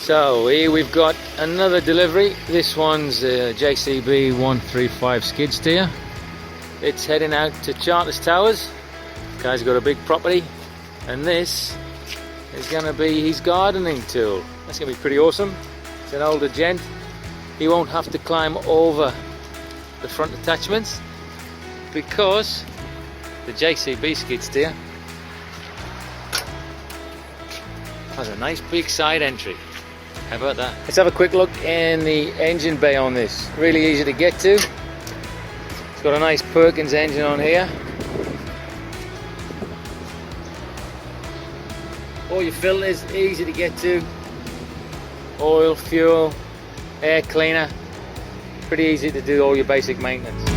So here we've got another delivery. This one's a JCB 135 skid steer. It's heading out to Charters Towers. This guy's got a big property, and this is going to be his gardening tool. That's going to be pretty awesome. It's an older gent. He won't have to climb over the front attachments because the JCB skid steer has a nice big side entry. How about that? Let's have a quick look in the engine bay on this. Really easy to get to. It's got a nice Perkins engine on here. All your filters, easy to get to. Oil, fuel, air cleaner. Pretty easy to do all your basic maintenance.